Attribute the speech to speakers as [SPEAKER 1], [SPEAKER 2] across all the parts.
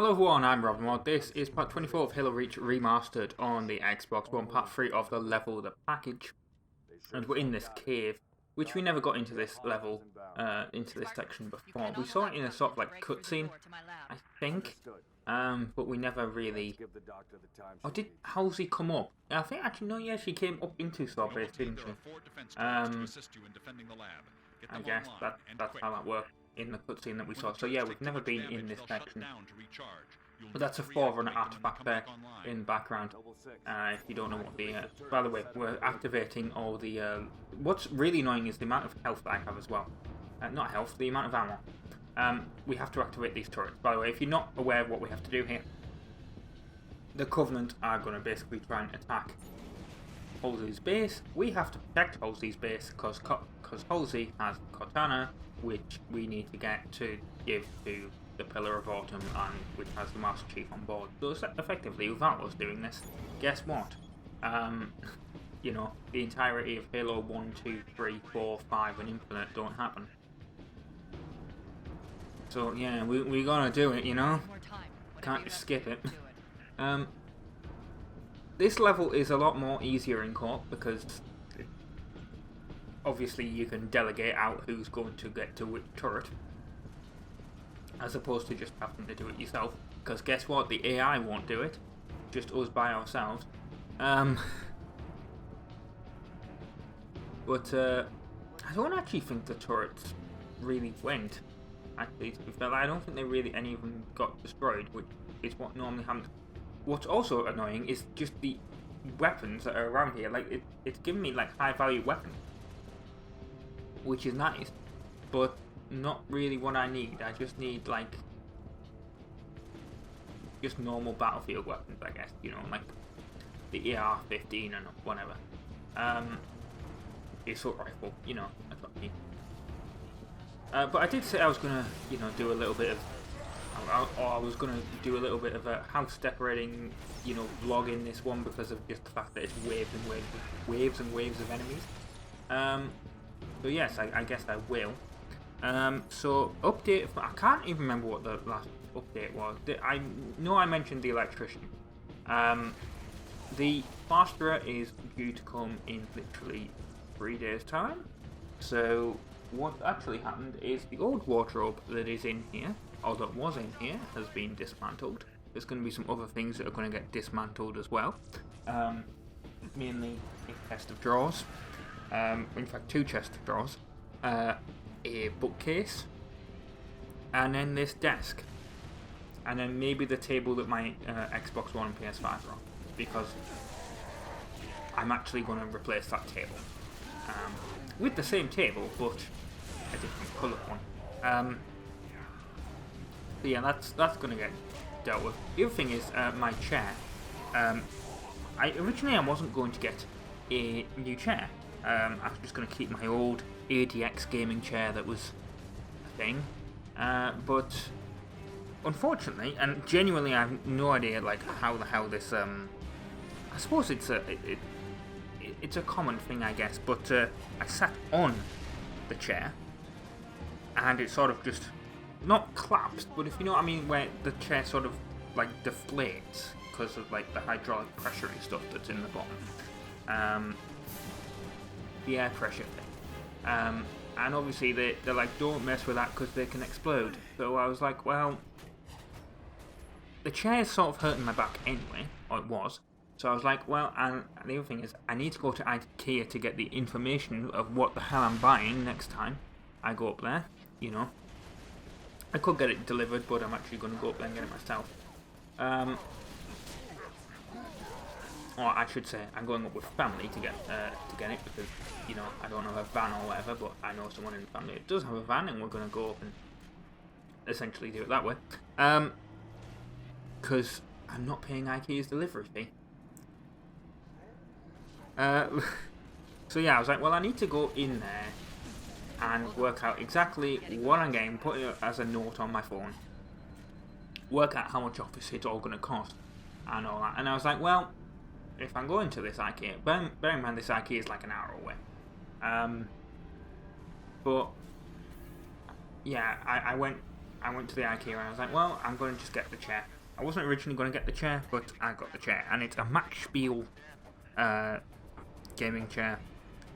[SPEAKER 1] Hello everyone, I'm RobtheMod. This is part 24 of Halo Reach Remastered on the Xbox One, part 3 of the level, the package. And we're in this cave, which we never got into this level, into this section before. We saw it in a sort of like cutscene, I think, but we never really... Oh, did Halsey come up? I think actually, no, yeah, she came up into Starbase, didn't she? I guess that's how that worked in the cutscene that we saw. So yeah, we've never been in this section. But that's a Forerunner artifact there in the background. If you don't know what the... by the way, we're activating all the... what's really annoying is the amount of health that I have as well. Not health, the amount of ammo. We have to activate these turrets. By the way, if you're not aware of what we have to do here, the Covenant are going to basically try and attack Halsey's base. We have to protect Halsey's base because Halsey has Cortana, which we need to get to give to the Pillar of Autumn, and which has the Master Chief on board. So effectively, without us doing this, guess what? You know, the entirety of Halo 1, 2, 3, 4, 5 and Infinite don't happen. So yeah, we gotta do it, you know? Can't just skip it. This level is a lot more easier in co-op because obviously you can delegate out who's going to get to which turret, as opposed to just having to do it yourself, because guess what, the AI won't do it, just us by ourselves. But I don't actually think the turrets really went, actually, to be fair. I don't think they really, any of them got destroyed, which is what normally happens. What's also annoying is just the weapons that are around here. Like, it's giving me like high value weapons, which is nice, but not really what I need. I just need like just normal battlefield weapons, I guess, you know, like the AR-15 and whatever. The assault rifle, you know, that's what I need. But I did say I was gonna, you know, do a little bit of, I was gonna do a little bit of a house decorating, you know, vlog in this one because of just the fact that it's waves and waves of enemies. So yes, I guess I will. So update. I can't even remember what the last update was. I know I mentioned the electrician. The plasterer is due to come in literally 3 days' time. So what actually happened is the old wardrobe that is in here, or that was in here, has been dismantled. There's going to be some other things that are going to get dismantled as well. Mainly a chest of drawers. In fact, 2 chests of drawers. A bookcase. And then this desk. And then maybe the table that my Xbox One and PS5 are on. Because I'm actually going to replace that table. With the same table, but a different colour one. So yeah, that's going to get dealt with. The other thing is my chair. Originally I wasn't going to get a new chair. I was just going to keep my old ADX gaming chair that was a thing. But unfortunately, and genuinely I have no idea like how the hell this I suppose it's a common thing, I guess, but I sat on the chair and it sort of just not collapsed, but if you know what I mean, where the chair sort of like deflates because of like the hydraulic pressure and stuff that's in the bottom. The air pressure thing. And obviously they're like, don't mess with that because they can explode. So I was like, well, the chair is sort of hurting my back anyway, or it was. So I was like, well, and the other thing is, I need to go to IKEA to get the information of what the hell I'm buying next time I go up there, you know. I could get it delivered, but I'm actually going to go up there and get it myself. Or I should say, I'm going up with family to get it because, you know, I don't have a van or whatever, but I know someone in the family that does have a van, and we're going to go up and essentially do it that way. Because I'm not paying IKEA's delivery fee. So yeah, I was like, well, I need to go in there and work out exactly what I'm getting, put it as a note on my phone, work out how much office it's all going to cost, and all that. And I was like, well, if I'm going to this IKEA, bear in mind this IKEA is like an hour away. But yeah, I went I went to the IKEA and I was like, well, I'm going to just get the chair. I wasn't originally going to get the chair, but I got the chair. And it's a Max Spiel gaming chair.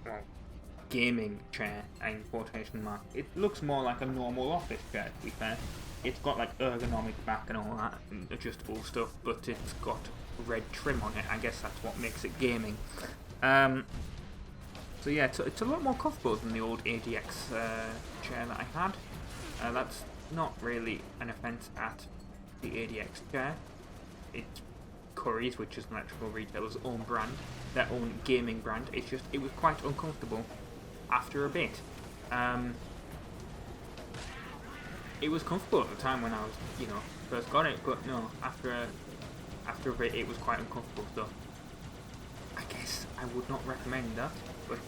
[SPEAKER 1] Well, gaming chair in quotation marks. It looks more like a normal office chair, to be fair. It's got like ergonomic back and all that, and adjustable stuff, but it's got red trim on it. I guess that's what makes it gaming. So yeah, it's a lot more comfortable than the old ADX chair that I had. That's not really an offence at the ADX chair. It's Curry's, which is an electrical retailer's own brand, their own gaming brand. It's just, it was quite uncomfortable after a bit. It was comfortable at the time when I was, first got it, but no, after a bit it was quite uncomfortable, so I guess I would not recommend that, but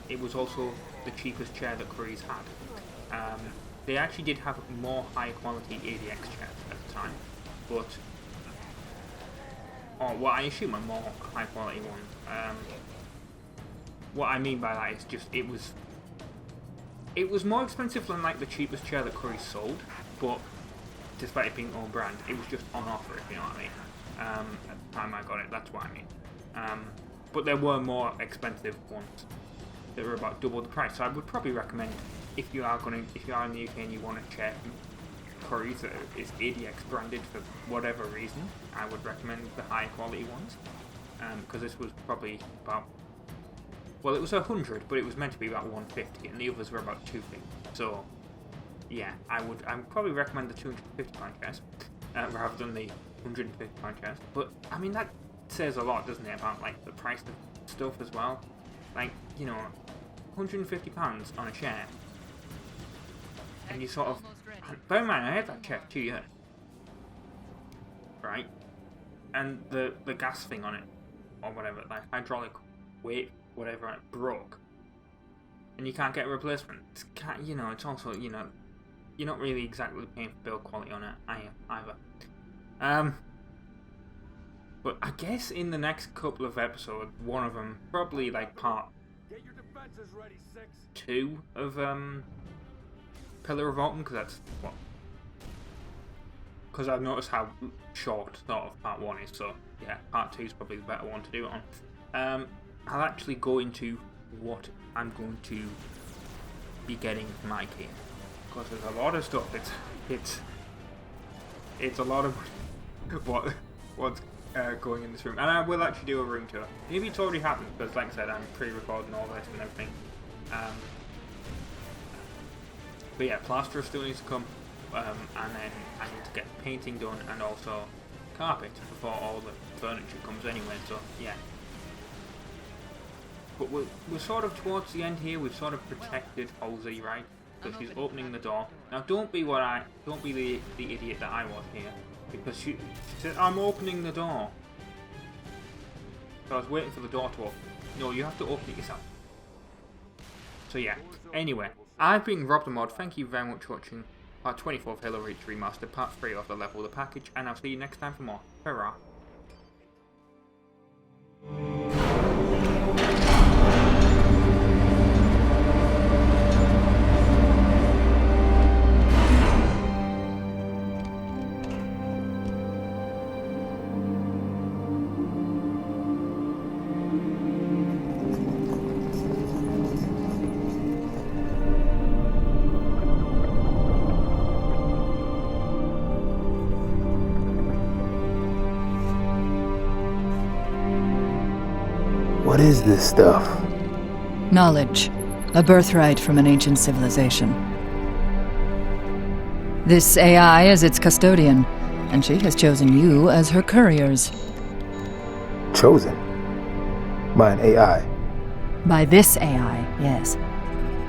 [SPEAKER 1] it was also the cheapest chair that Curry's had. They actually did have more high quality ADX chairs at the time, but what I assume are more high quality ones. What I mean by that is just it was more expensive than like the cheapest chair that Curry sold, but despite it being own brand, it was just on offer, if you know what I mean. At the time I got it, that's what I mean. But there were more expensive ones that were about double the price. So I would probably recommend, if you are in the UK and you want a chair from Curry's that is ADX branded for whatever reason, I would recommend the high quality ones. Because this was probably about, well, it was 100, but it was meant to be about 150, and the others were about 250. So, yeah, I would probably recommend the £250 chairs rather than the £150 chairs. But I mean, that says a lot, doesn't it, about like the price of stuff as well? Like, £150 on a chair, and you sort of, bear in mind, I had that chair for 2 years, right? And the gas thing on it, or whatever, like hydraulic weight, whatever, it broke, and you can't get a replacement. It's also, you're not really exactly paying for build quality on it either. But I guess in the next couple of episodes, one of them, probably like part 2 of Pillar of Autumn, because I've noticed how short sort of part 1 is, so yeah, part 2 is probably the better one to do it on. I'll actually go into what I'm going to be getting from IKEA, because there's a lot of stuff. It's a lot of what's going in this room, and I will actually do a room tour. Maybe it's already happened, because like I said, I'm pre-recording all this and everything. But yeah, plaster still needs to come, and then I need to get painting done and also carpet before all the furniture comes anyway. So yeah. But we're sort of towards the end here. We've sort of protected Halsey, right? So she's opening the door. Now don't be the idiot that I was here, because she said, I'm opening the door. So I was waiting for the door to open. No, you have to open it yourself. So yeah, anyway, I've been RobtheMod. Thank you very much for watching part 24 of Halo Reach Remastered, part 3 of the Level of the Package, and I'll see you next time for more. Hurrah!
[SPEAKER 2] What is this stuff?
[SPEAKER 3] Knowledge. A birthright from an ancient civilization. This AI is its custodian, and she has chosen you as her couriers.
[SPEAKER 2] Chosen? By an AI?
[SPEAKER 3] By this AI, yes.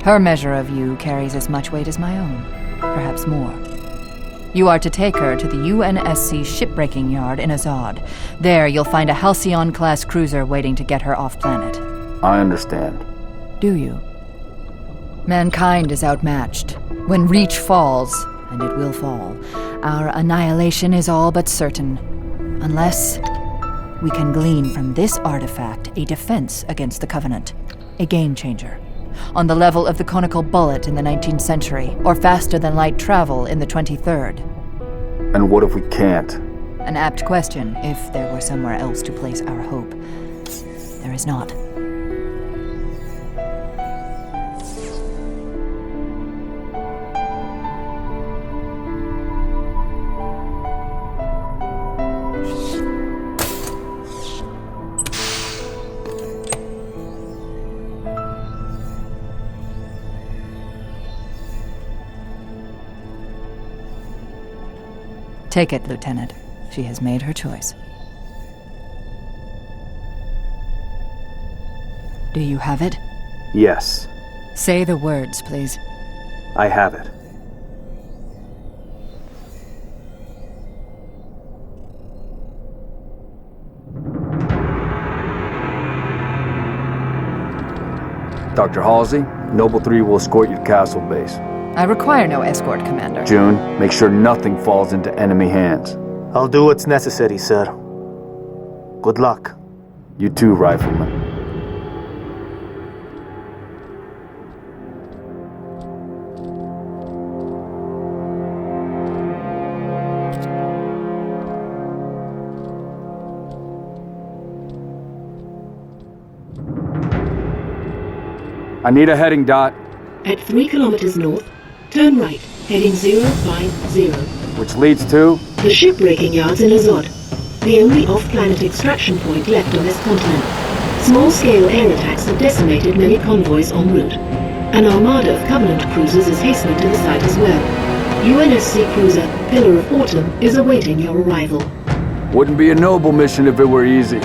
[SPEAKER 3] Her measure of you carries as much weight as my own, perhaps more. You are to take her to the UNSC shipbreaking yard in Azad. There you'll find a Halcyon-class cruiser waiting to get her off-planet.
[SPEAKER 2] I understand.
[SPEAKER 3] Do you? Mankind is outmatched. When Reach falls, and it will fall, our annihilation is all but certain. Unless we can glean from this artifact a defense against the Covenant. A game changer. on the level of the conical bullet in the 19th century, or faster-than-light travel in the 23rd?
[SPEAKER 2] And what if we can't?
[SPEAKER 3] An apt question, if there were somewhere else to place our hope. There is not. Take it, Lieutenant. She has made her choice. Do you have it?
[SPEAKER 2] Yes,
[SPEAKER 3] Say the words, please.
[SPEAKER 2] I have it. Dr. Halsey, Noble 3 will escort you to Castle Base.
[SPEAKER 3] I require no escort, Commander.
[SPEAKER 2] June, make sure nothing falls into enemy hands.
[SPEAKER 4] I'll do what's necessary, sir. Good luck.
[SPEAKER 2] You too, Rifleman. I need a heading, Dot.
[SPEAKER 5] At 3 kilometers north, turn right, heading 050.
[SPEAKER 2] Which leads to?
[SPEAKER 5] The shipbreaking yards in Azod, the only off-planet extraction point left on this continent. Small-scale air attacks have decimated many convoys en route. An armada of Covenant cruisers is hastening to the site as well. UNSC cruiser Pillar of Autumn is awaiting your arrival.
[SPEAKER 2] Wouldn't be a noble mission if it were easy.